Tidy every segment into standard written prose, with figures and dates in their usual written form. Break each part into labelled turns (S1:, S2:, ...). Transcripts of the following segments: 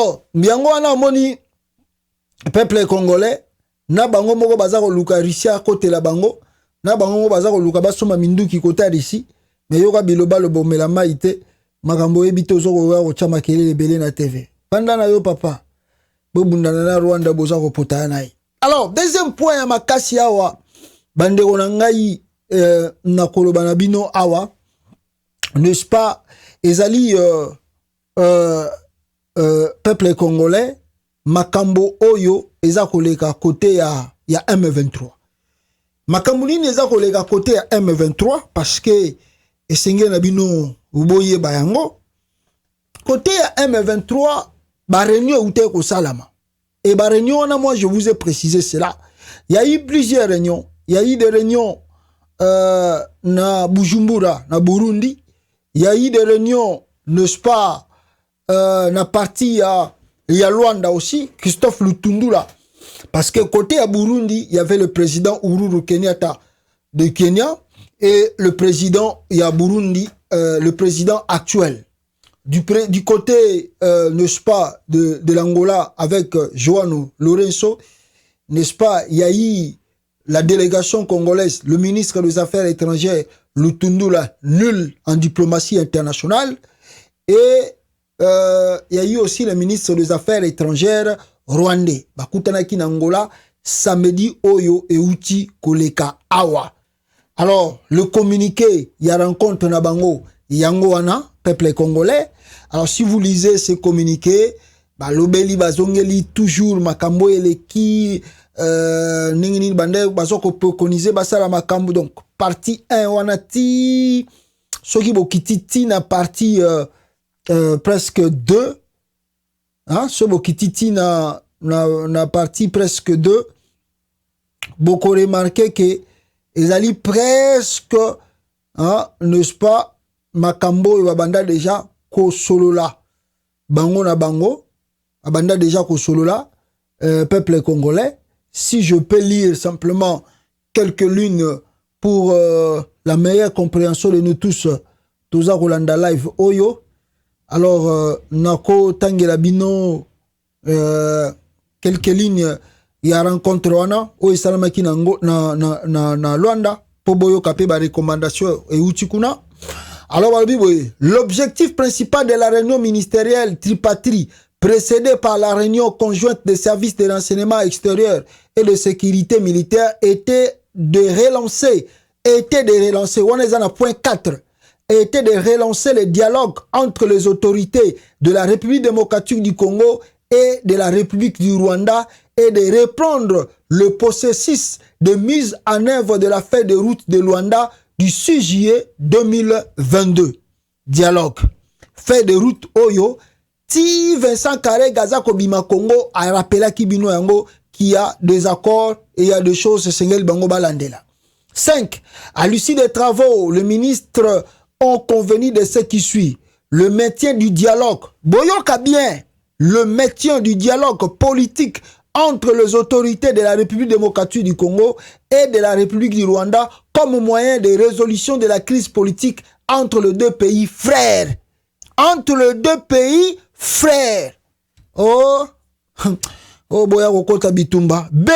S1: Alors, biango wana moni peuple congolais na bango moko baza ko luka Russia côté la bango na bango moko baza ko luka basoma minduki côté ici mais yoka biloba lo bomela maite makambo ebito zo ko chama kelele belé na TV. Pendant na yo papa bobundana na Rwanda boza ko pota na. Alors, deuxième point ya makasi awa bande na ngai na koloba na bino awa, n'est-ce pas, ezali peuple congolais makambo oyo eza koleka côté ya M23. Makambo nini eza koleka côté ya M23 parce que esenge na bino uboye bayango côté ya M23 ba réunion outé ko salama. Et ba réunion na moi je vous ai précisé cela. Il y a eu plusieurs réunions. Il y a eu des réunions na Bujumbura, na Burundi. Il y a eu des réunions, n'est-ce pas, na partie il y a Luanda aussi, Christophe Lutundula. Parce que côté à Burundi, il y avait le président Uhuru Kenyatta de Kenya et le président, il y a Burundi, le président actuel. Du côté, n'est-ce pas, de l'Angola avec João Lourenço, n'est-ce pas, il y a eu la délégation congolaise, le ministre des Affaires étrangères, Lutundula, nul en diplomatie internationale. Et il y a eu aussi le ministre des Affaires étrangères rwandais. Bakutanaki Angola, samedi Oyo et Uti Koleka Awa. Alors, le communiqué, il y a rencontre Nabango, Yangoana, peuple congolais. Alors, si vous lisez ce communiqué, lobeli bazongeli toujours makambo eleki ningini bande bazoko préconiser basala makambo. Donc partie 1 wanati soki bokititi na partie presque 2 hein, so bokititi na partie presque 2 boko remarqué que ezali presque hein, n'est-ce pas makambo et banda déjà ko solola bango na bango abanda déjà ko solola peuple congolais. Si je peux lire simplement quelques lignes pour la meilleure compréhension de nous tous, Toza Rolanda Live Oyo. Alors, Nako Tangela Bino, quelques lignes, il y a rencontre wana, Oyo Salamaki na Luanda, Poboyo Kape ba recommandation et Utikuna. Alors, l'objectif principal de la réunion ministérielle tripartite précédée par la réunion conjointe des services de renseignement extérieur et de sécurité militaire était de relancer, on est à point 4, était de relancer le dialogue entre les autorités de la République démocratique du Congo et de la République du Rwanda et de reprendre le processus de mise en œuvre de la feuille de route de Luanda du 6 juillet 2022. Dialogue. Feuille de route Oyo. Si Vincent Carré Gaza Kobima Congo a rappelé Kibino Yango qu'il y a des accords et il y a des choses Sengel Bango Balandela. 5. À l'issue des travaux, le ministre ont convenu de ce qui suit. Le maintien du dialogue. Boyoka bien. Le maintien du dialogue politique entre les autorités de la République démocratique du Congo et de la République du Rwanda comme moyen de résolution de la crise politique entre les deux pays frères. Entre les deux pays frères. Oh, boya kokota bitumba. B.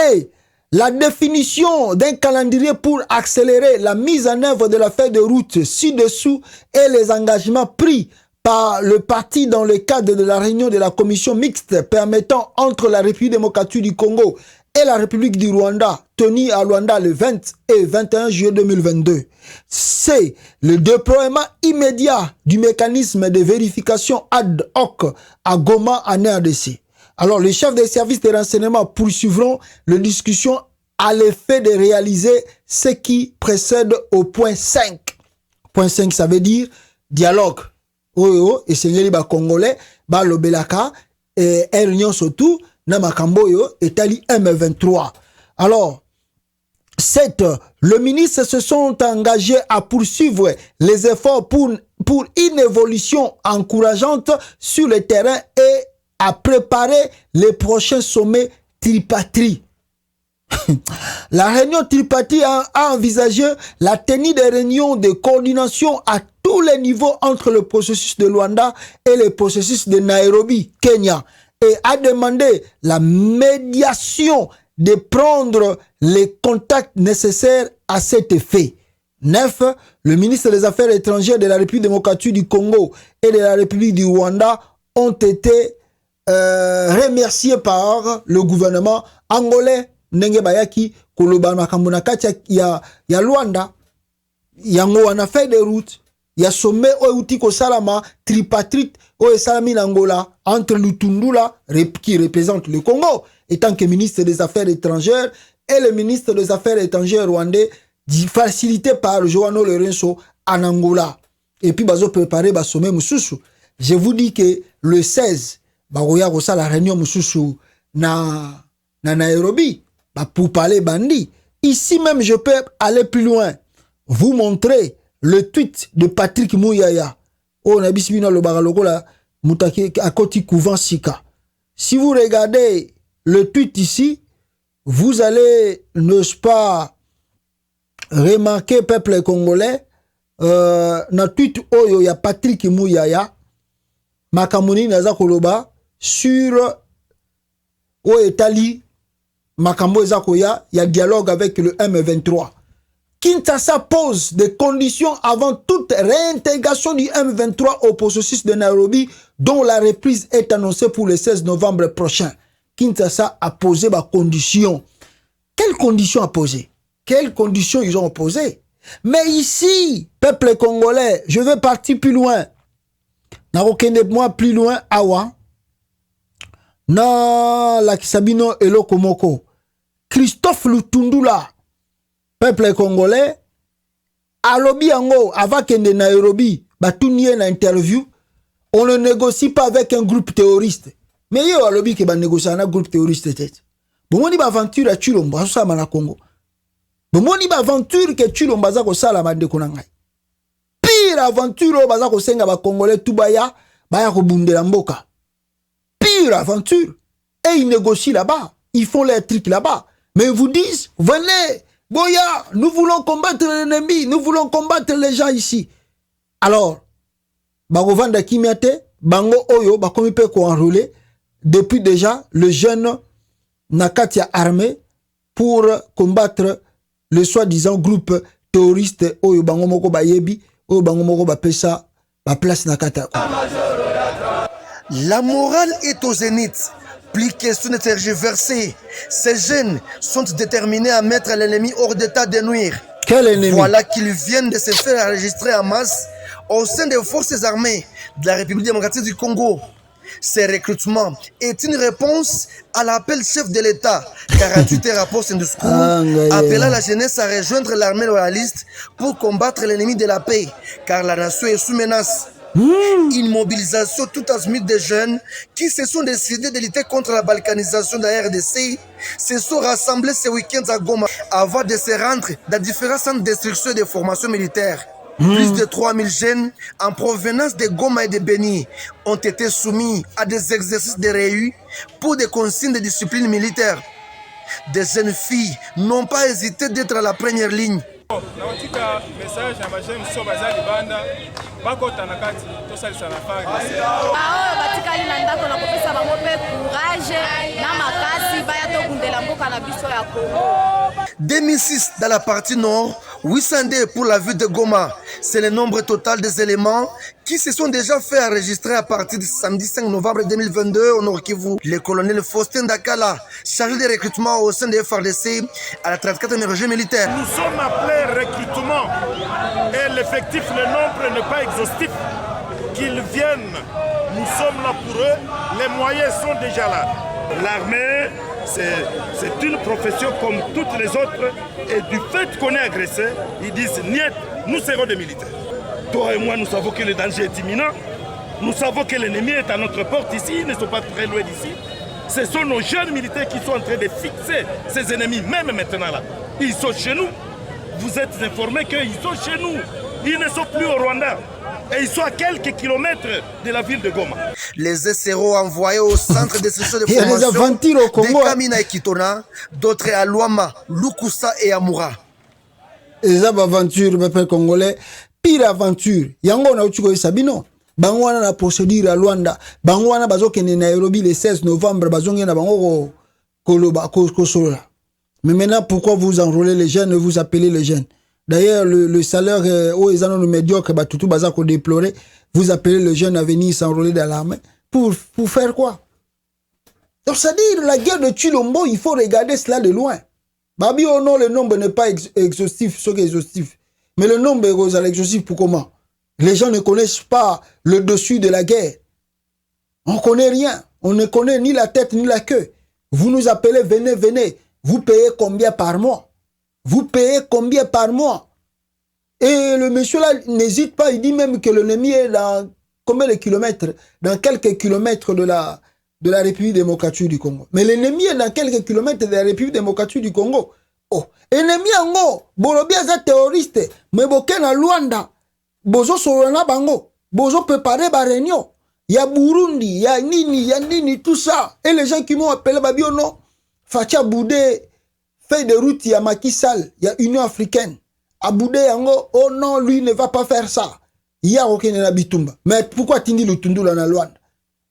S1: La définition d'un calendrier pour accélérer la mise en œuvre de la feuille de route ci-dessous et les engagements pris par le parti dans le cadre de la réunion de la commission mixte permettant entre la République démocratique du Congo et la République du Rwanda, tenue à Luanda le 20 et 21 juillet 2022. C'est le déploiement immédiat du mécanisme de vérification ad hoc à Goma en RDC. Alors, les chefs des services de renseignement poursuivront les discussions à l'effet de réaliser ce qui précède au point 5. Point 5, ça veut dire dialogue. Et c'est les Congolais, Lobelaka, et réunion surtout, Namakamboyo, et Tali M23. Alors, 7. Le ministre se sont engagés à poursuivre les efforts pour une évolution encourageante sur le terrain et à préparer les prochains sommets tripartites. La réunion tripartite a envisagé la tenue des réunions de coordination à tous les niveaux entre le processus de Luanda et le processus de Nairobi, Kenya, et a demandé la médiation de prendre les contacts nécessaires à cet effet. 9. Le ministre des Affaires étrangères de la République démocratique du Congo et de la République du Rwanda ont été remerciés par le gouvernement angolais. Ndenge bayaki koloba makambo na kati ya Luanda yango wana fait des routes ya sommet outi ko salama tripartite o salami Angola entre Lutundula qui représente le Congo étant que ministre des Affaires étrangères et le ministre des Affaires étrangères rwandais facilité par Joano Lorenzo en Angola et puis bazo préparer ba sommet mususu. Je vous dis que le 16 bagoya ko sala réunion mususu na Nairobi pour parler bandi. Ici même, je peux aller plus loin. Vous montrer le tweet de Patrick Mouyaya. Oh, Nabisbina le baraloko la mutake à côté couvent Sika. Si vous regardez le tweet ici, vous allez, n'est-ce pas, remarquer, peuple congolais, na tweet oyo ya Patrick Mouyaya, makamoni naza koloba, sur o etali, makambo ezakoya, il y a dialogue avec le M23. Kinshasa pose des conditions avant toute réintégration du M23 au processus de Nairobi, dont la reprise est annoncée pour le 16 novembre prochain. Kinshasa a posé des conditions. Quelles conditions a posé? Quelles conditions ils ont posées? Mais ici, peuple congolais, je vais partir plus loin. Moi plus loin, awa. Na la Kisabino et Lokomoko. Christophe Lutundula, peuple congolais, alobi ango, avant kende Nairobi, batounie na interview, on ne négocie pas avec un groupe terroriste. Mais yo alobi ke ba négocier un groupe terroriste tête. Bon moni ba aventure à Chilombo, ça na Congo. Bon moni ba aventure ke Chilombo za ko sala mande konangai. Pire aventure baza ko senga ba congolais tubaya, baya ko bundela mboka. Pire aventure. Et ils négocient là-bas. Ils font les trucs là-bas. Mais ils vous disent, venez, Boya, nous voulons combattre l'ennemi, nous voulons combattre les gens ici. Alors, Bagovanda Kimiate, Bango Oyo, Bakomipe ko enrôlé, depuis déjà le jeune Nakatia armé pour combattre le soi-disant groupe terroriste Oyo Bango Moko Bayebi, Oyo Bango Moko Bapesa, Baplace Nakata.
S2: La morale est au zénith. Plus question de tergiverser. Ces jeunes sont déterminés à mettre l'ennemi hors d'état de nuire.
S1: Quel ennemi?
S2: Voilà qu'ils viennent de se faire enregistrer en masse au sein des forces armées de la République démocratique du Congo. Ces recrutements est une réponse à l'appel chef de l'État, 48 heures après son discours, appelant la jeunesse à rejoindre l'armée loyaliste pour combattre l'ennemi de la paix, car la nation est sous menace. Une mobilisation tout azimut de jeunes qui se sont décidés de lutter contre la balkanisation de la RDC se sont rassemblés ce week-end à Goma avant de se rendre dans différents centres d'instruction et de formation militaire. Plus de 3000 jeunes en provenance de Goma et de Beni ont été soumis à des exercices de réu pour des consignes de discipline militaire. Des jeunes filles n'ont pas hésité d'être à la première ligne.
S3: Naotika message na bajeni so bazali banda bakota na kati tosalisa na fari batikali na ndako na kopesa bango pe courage na makasi baya tokundela mboka na biso ya Congo.
S2: 2006 dans la partie nord, 802 pour la ville de Goma. C'est le nombre total des éléments qui se sont déjà fait enregistrer à partir du samedi 5 novembre 2022 au Nord Kivu. Le colonel Faustin Dakala, chargé de recrutement au sein des FARDC à la 34e région militaire.
S4: Nous sommes appelés recrutement et l'effectif, le nombre n'est pas exhaustif. Qu'ils viennent, nous sommes là pour eux, les moyens sont déjà là. L'armée, c'est une profession comme toutes les autres et du fait qu'on est agressé, ils disent niet, nous serons des militaires. Toi et moi, nous savons que le danger est imminent. Nous savons que l'ennemi est à notre porte ici, ils ne sont pas très loin d'ici. Ce sont nos jeunes militaires qui sont en train de fixer ces ennemis, même maintenant là. Ils sont chez nous. Vous êtes informés qu'ils sont chez nous. Ils ne sont plus au Rwanda. Et ils sont à quelques kilomètres de la ville de Goma.
S2: Les SRO envoyés au centre de session de formation de Kamina et Kitona, d'autres à Luama, Lukusa et Amoura.
S1: Les aventures, peuple congolais, pire aventure. Yango na uchuko sabino. bango wana na procédure à Luanda, bango wana bazokende Nairobi le 16 novembre, bazongena bango koloba kosolola. Mais maintenant, pourquoi vous enrôlez les jeunes et vous appelez les jeunes? D'ailleurs, le salaire au Ezano médiocre, tout baza ko déplorer, vous appelez les jeunes à venir s'enrôler dans l'armée. Pour faire quoi? Donc, c'est-à-dire, la guerre de Chilombo, il faut regarder cela de loin. Babi, oh non, le nombre n'est pas exhaustif, ce qui est exhaustif. Mais le nombre est exhaustif pour comment? Les gens ne connaissent pas le dessus de la guerre. On ne connaît rien. On ne connaît ni la tête ni la queue. Vous nous appelez, venez, venez. Vous payez combien par mois? Vous payez combien par mois? Et le monsieur là n'hésite pas, il dit même que l'ennemi est dans combien de kilomètres? Dans quelques kilomètres de la République démocratique du Congo. Mais l'ennemi est dans quelques kilomètres de la République démocratique du Congo. Oh, ennemi ango, bolobi aza terroriste, mais boke na Luanda, bozo solana bango, bozo préparer ba réunion. Il y a Burundi, il y a Nini, tout ça. Et les gens qui m'ont appelé, babio non. Fatia Boudé fait des routes, il y a Macky Sall, il y a Union africaine. À Boudé, oh non, lui ne va pas faire ça. Il y a aucun Bitumba. Mais pourquoi tu dis le Tundu là dans Luanda?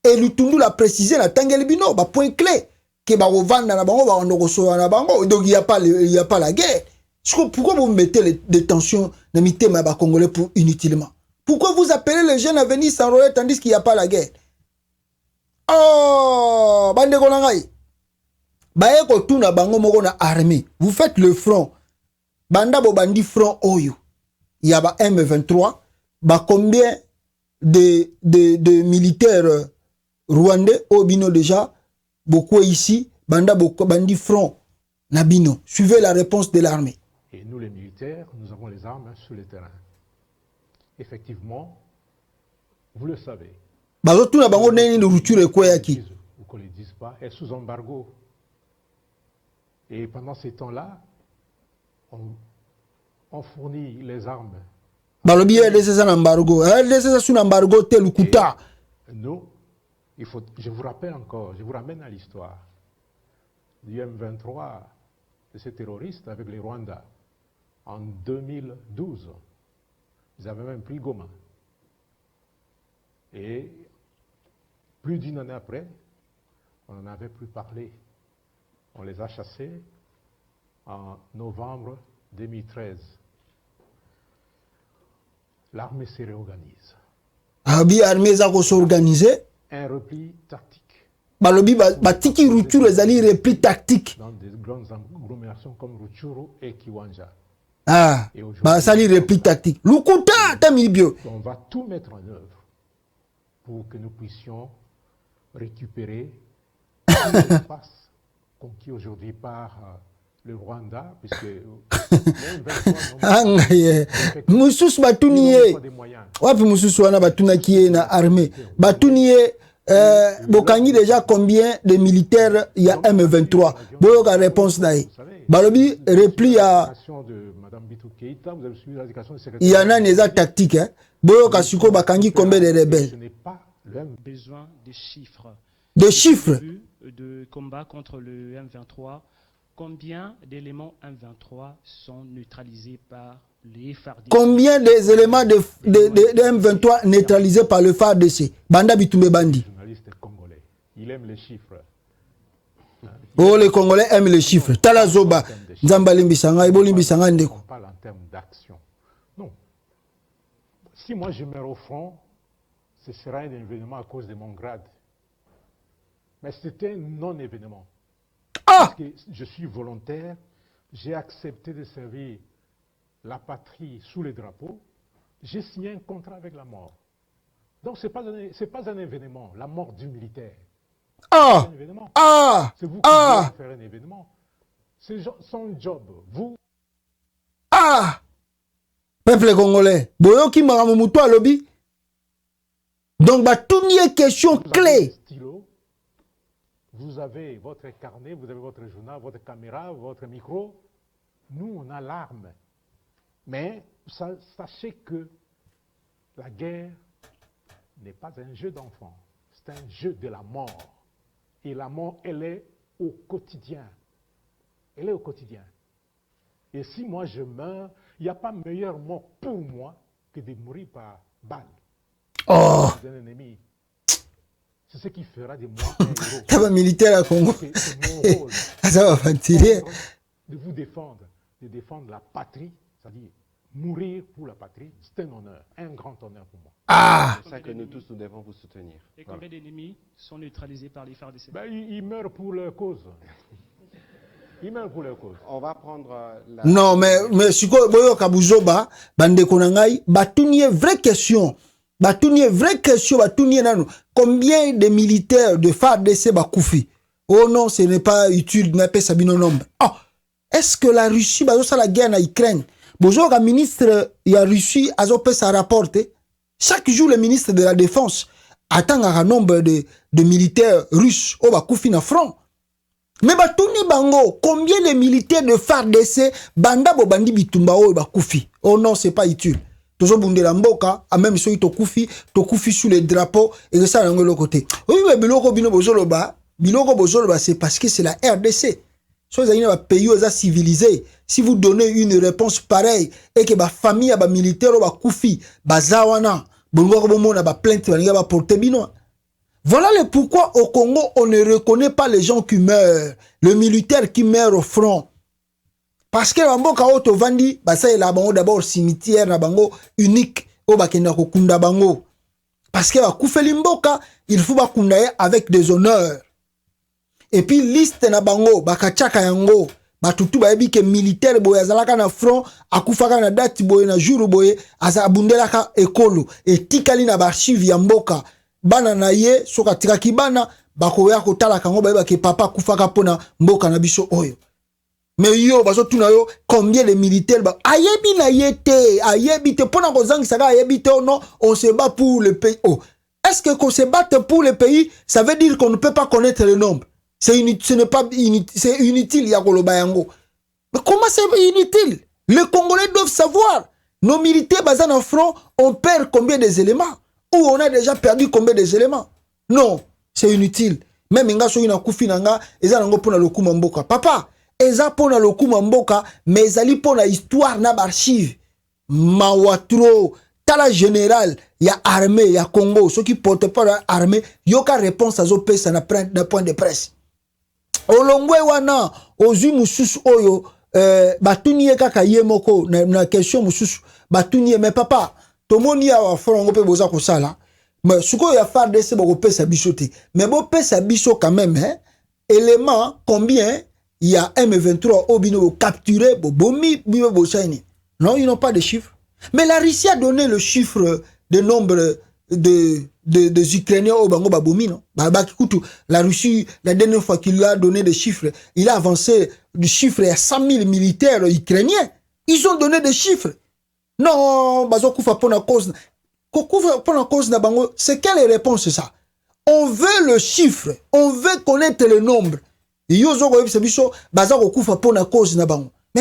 S1: Et le Tundu l'a précisé dans Tangelbino, bah point clé. Que bah revendre na bango, bah on reçoit na bango. Donc il y a pas la guerre. Pourquoi vous mettez des tensions dans les thèmes congolais pour inutilement? Pourquoi vous appelez les jeunes à venir s'enrôler tandis qu'il n'y a pas la guerre? Oh, bande konangai. Baeko tuna bango moko na armée. Vous faites le front. Banda bo bandi front oyo. Il y a ba M23. Ba combien de militaires rwandais au bino déjà? Beaucoup ici. Banda beaucoup bandi front. Nabino. Suivez la réponse de l'armée.
S5: Et nous les militaires, nous avons les armes sur le terrain. Effectivement, vous le savez.
S1: Bazotuna bango neni rupture ekoyaki.
S5: Ou qu'on ne le dise pas, est sous embargo. Et pendant ces temps-là, on fournit les armes.
S1: Balobi RDC un embargo. RDC sous embargo tel kuta.
S5: Nous, je vous rappelle encore, je vous ramène à l'histoire du M23, de ces terroristes avec les Rwandais. En 2012, ils avaient même pris Goma. Et plus d'une année après, on n'en avait plus parlé. On les a chassés en novembre 2013. L'armée se réorganise.
S1: Abi armée za ko s'organiser.
S5: Un repli tactique.
S1: Balobi batiki rupture les alliés repli tactique.
S5: Dans des grandes agglomérations comme Rutshuru et Kiwanja.
S1: Ah, bah ça dit repli tactique. Lukuta tamibio.
S5: On va tout mettre en œuvre pour que nous puissions récupérer l'espace conquis aujourd'hui par le Rwanda, puisque
S1: Moussous Batounie, wapi Moussous wana Batuna qui est na armée. Batounie, Bokangi déjà combien de militaires il y a M23? Boyoka réponse d'ailleurs. Balobi repli à. Il y en a des tactiques. Hein. Boyoka suko Bakangi combien de rebelles?
S6: Ce n'est pas le besoin de chiffres.
S1: De chiffres.
S6: De combat contre le M23. Combien d'éléments M23 sont neutralisés par les FARDC?
S1: Combien des éléments de M23 neutralisés par le FARDC? Banda Bitumbe Bandi.
S5: Journaliste congolais, il aime les chiffres.
S1: Oh, les Congolais aiment les chiffres. Talazoba, Zambalimbi Sanga, Ibolimbi Sanga Ndeko.
S5: On parle en termes d'action. Non. Si moi je meurs au front, ce sera un événement à cause de mon grade. Mais c'était un non-événement.
S1: Ah!
S5: Parce que je suis volontaire, j'ai accepté de servir la patrie sous les drapeaux, j'ai signé un contrat avec la mort. Donc ce n'est pas un événement, la mort du militaire.
S1: Ah!
S5: C'est un événement.
S1: Ah!
S5: C'est vous qui
S1: Ah!
S5: devez faire un événement. C'est son job. Vous.
S1: Ah! Peuple congolais, Boyoki Maramoumuto à lobby. Donc, bah, tout n'y est question clé.
S5: Vous avez votre carnet, vous avez votre journal, votre caméra, votre micro. Nous, on a l'arme. Mais sachez que la guerre n'est pas un jeu d'enfant. C'est un jeu de la mort. Et la mort, elle est au quotidien. Elle est au quotidien. Et si moi je meurs, il n'y a pas meilleure mort pour moi que de mourir par balle.
S1: Oh!
S5: un ennemi. C'est ce qui fera de moi un héros.
S1: Taba militaire à Congo.
S5: C'est mon rôle.
S1: Ça va fantirer.
S5: De vous défendre, de défendre la patrie, c'est-à-dire mourir pour la patrie, c'est un honneur, un grand honneur pour moi.
S1: Ah!
S7: C'est ça que nous tous, nous devons vous soutenir.
S6: Et combien d'ennemis sont neutralisés par les FARDC?
S5: Ben, ils meurent pour leur cause. Ils meurent pour leur cause.
S7: On va prendre la...
S1: Non, mais siko boyo kabuzoba, bande konangai, batounie vraie question. Batounie vraie question, batounie nano. Combien de militaires de FARDC bakoufi? Oh non, ce n'est pas utile, mais pas sabino nombre. Oh! Est-ce que la Russie, ça la guerre en Ukraine? Bonjour, le ministre de la Russie a fait sa rapporte. Chaque jour, le ministre de la Défense attend un nombre de militaires russes au Bakoufi na front. Mais Batouni Bango, combien de militaires de FARDC banda bo bandi bitumba au Bakoufi? Oh non, c'est pas utile. Toujours bunde la mboka, a même ceux qui koufi sous les drapeaux et ça dans le côté. Oui, mais biloko bino bozoloba, c'est parce que c'est la RDC. Si vous avez un pays civilisé, si vous donnez une réponse pareille et que la famille a militaire ou koufi, zawana, plainte, voilà le pourquoi au Congo on ne reconnaît pas les gens qui meurent, le militaire qui meurt au front. Parce que Bamboka Oto Vandi, ça est d'abord cimetière na bango unique au Bakenda Kokunda Bango. Parce que Koufeli Mboka, il faut bakundaye avec des honneurs. Et puis liste na bango bakachaka yango batutu bayebi ke militaire boye azalaka na front akufaka na date boye na jour boye azabundelaka ekolo etikali na archive ya mboka bana na ye soka tikaki bana bakoya kotala kango bayeba ke papa akufaka pona mboka na biso oyo. Mais yo bazo tuna yo combien de militaires ba ayebi na yete ayebi te pona kozangisa ka ayebi te non on se bat pour le pays. Oh, est-ce que qu'on se batte pour le pays ça veut dire qu'on ne peut pas connaître le nombre? C'est inutile, c'est inutile, Yakolobayango. Mais comment c'est inutile? Les Congolais doivent savoir. Nos militaires basés en front, on perd combien des éléments? Ou on a déjà perdu combien des éléments? Non, c'est inutile. Même Nga Soyuna Koufinanga, Eza Nango Pona Lokuma Mboka. Papa, Eza Pona Lokuma Mboka, mais Ezali Pona histoire na archive. Mawatro, Tala général, ya armée, ya Congo, ceux qui portent pas l'armée, yoka réponse à Zopé, ça n'a point de presse. Olongwe wana ozui mususu oyo batuni kaka yemoko na question mususu batuni mais papa tomoni ya frongo pe boza ko sala mais suko ya FARDC boko pesa biso te mais bo pesa biso quand même hein élément combien il y a M23 obino capturé bo bomi bibo bo saini non ils n'ont pas de chiffres mais la Russie a donné le chiffre de nombre des Ukrainiens au Bango Baboumi, non? La Russie, la dernière fois qu'il a donné des chiffres, il a avancé du chiffre à 100 000 militaires ukrainiens. Ils ont donné des chiffres. Non, c'est quelle réponse ça? On veut le chiffre, on veut connaître le nombre. Mais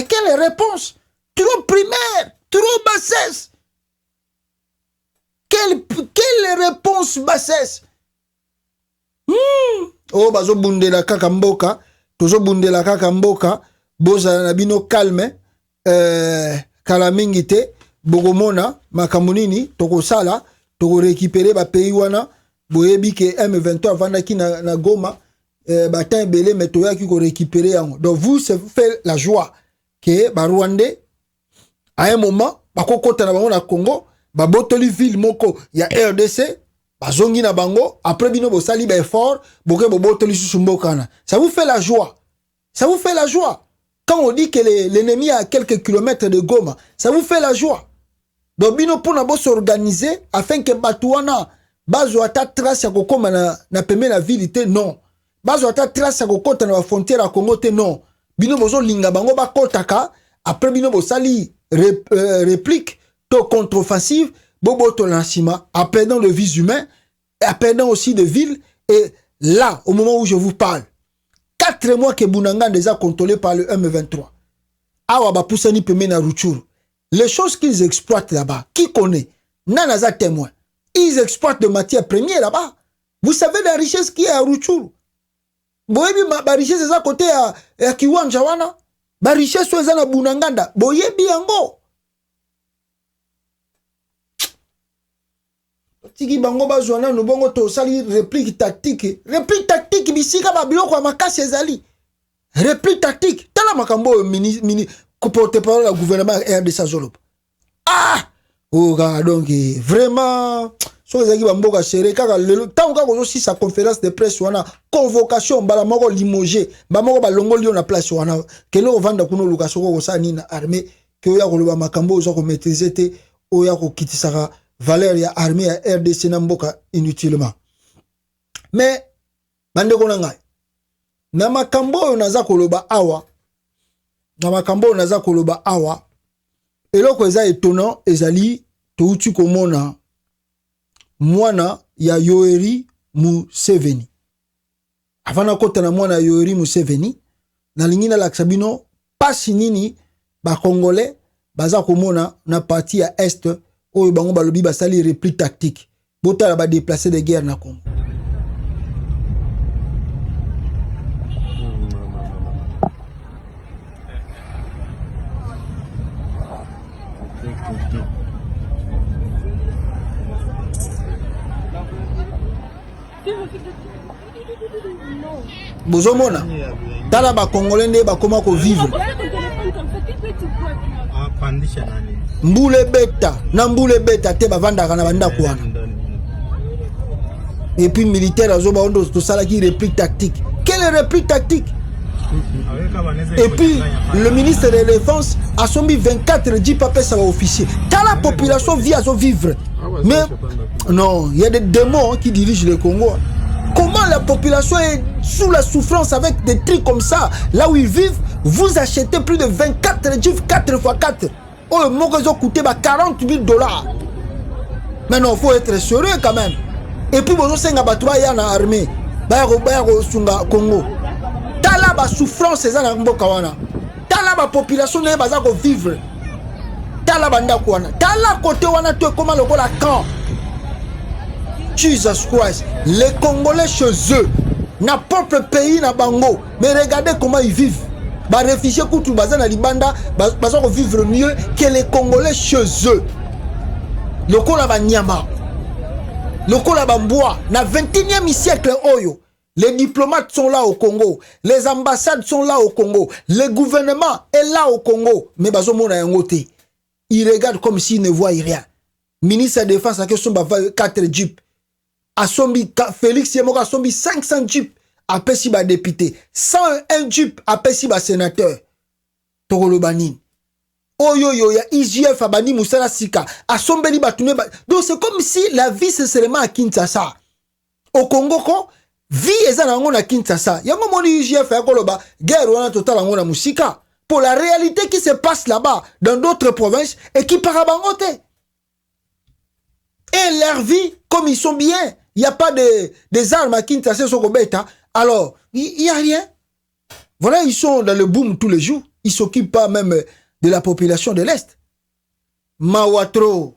S1: quelle réponse? Trop primaire, trop bassesse. Quelle réponse bassesse? Oh, bazo bundela kaka mboka, tozo bundela kaka mboka, boza nabino calme, kalamingite, bogomona, makamunini, toko sala, toko récupérer ba pays wana, boyebi ke M23 vandaki na Goma, batan belé metoya ki ko récupérer yango. Donc vous, ça vous fait la joie que ba Rwandais, à un moment, bako kota na bango na Congo, babotoli ville moko ya RDC bazongi na bango après bino bo sali ba effort boke bobotoli susumbokana. Ça vous fait la joie. Ça vous fait la joie. Quand on dit que l'ennemi est à quelques kilomètres de Goma, ça vous fait la joie. Donc bino pona bo s'organiser afin que batuana bazo ata trace ya kokoma na pembe na ville te non. Bazo ata trace ya kokota na frontière ya Congo te non. Bino bozo linga bango ba kotaka après bino bo sali réplique to contre-offensive, bobo to lancement, en perdant de vies humaines, en perdant aussi de villes. Et là, au moment où je vous parle, 4 mois que Bounanga déjà contrôlé par le M23. Awa ba poussani peme na Rutshuru. Les choses qu'ils exploitent là-bas, qui connaît? Nanaza témoin. Ils exploitent de matières premières là-bas. Vous savez la richesse qui est à Rutshuru. Boyebi ba richesse est à côté à Kiwanja wana. Ba richesse est à Bounanganda. Boyebi yango. tiki bango bazwana no bongo to sali réplique tactique bisika ba biloko ya makasi ezali réplique tactique tala makambo mini porte-parole la gouvernement RDC Zoloba. Oh donc vraiment so ezaki bamboka serré kaka lelo tant ka ko si sa conférence de presse wana convocation bala moko limogé ba moko ba longoli na place wana kelo vanda kuno luka soko ko sa nina armée ke oya ko loba makambo zo ko maîtriser te oya ko kitisaka valeur ya armée ya RDC na mboka inutilement. Mais bande ko na ngai na makambo naza ko loba awa eloko eza étonnant ezali touti komona mwana ya Yoweri Museveni avana kota na mwana ya Yoweri Museveni na lingina la Sabino pasi nini ba congolais baza komona na partie ya est oyo bango balobi basali réplique tactique botala ba déplacer de guerre na Congo. Bozomona tala ba congolais nde bakoma ko vivre mbule beta te bavandaka na bandako wana et puis militaire azoba ondo to sala ki réplique tactique. Quelle réplique tactique? Et puis le ministre de la Défense a sombi 24 jeeps à sa officier. Quand la population vit à vivre. Mais non, il y a des démons qui dirigent le Congo. Comment la population est sous la souffrance avec des trucs comme ça? Là où ils vivent, vous achetez plus de 24 jeeps 4x4. Oh, le mot qu'ils ont coûté $40 000. Mais non, il faut être sérieux quand même. Et puis, vous avez une armée. Congo. Tala ba souffrance eza na mboka wana. Tala ba population ne baza ko vivre. Tala banda wana. Tala côté wana to comment le la camp. Jesus Christ, les Congolais chez eux, na propre pays na bango, mais regardez comment ils vivent. Ba réfugiés koutou baza na libanda, baza ko vivre mieux que les Congolais chez eux. Lokola ba nyama. Lokola ba mboa na 21e siècle oyo. Les diplomates sont là au Congo. Les ambassades sont là au Congo. Le gouvernement est là au Congo. Mais bazo mona yangote. Ils regardent comme s'ils ne voient rien. Ministre de la Défense a question 4 jeeps. Asombi Félix Yemoka asombi 500 jeeps. Après si ba député. 101 jeeps après si ba sénateur. Tokolo banin. Oyoyo ya IGF abani Moussala Sika. Asombeli batune ba. Donc c'est comme si la vie c'est seulement à Kinshasa. Au Congo ko vie eza nango na Kinshasa. Yango moni IGF ya koloba guerre wana total nango na musika. Pour la réalité qui se passe là-bas dans d'autres provinces et qui parabangote. Et leur vie comme ils sont bien, il n'y a pas des armes à Kinshasa Sokobeta. Alors, il n'y a rien. Voilà, ils sont dans le boom tous les jours. Ils ne s'occupent pas même de la population de l'Est. Mawatro.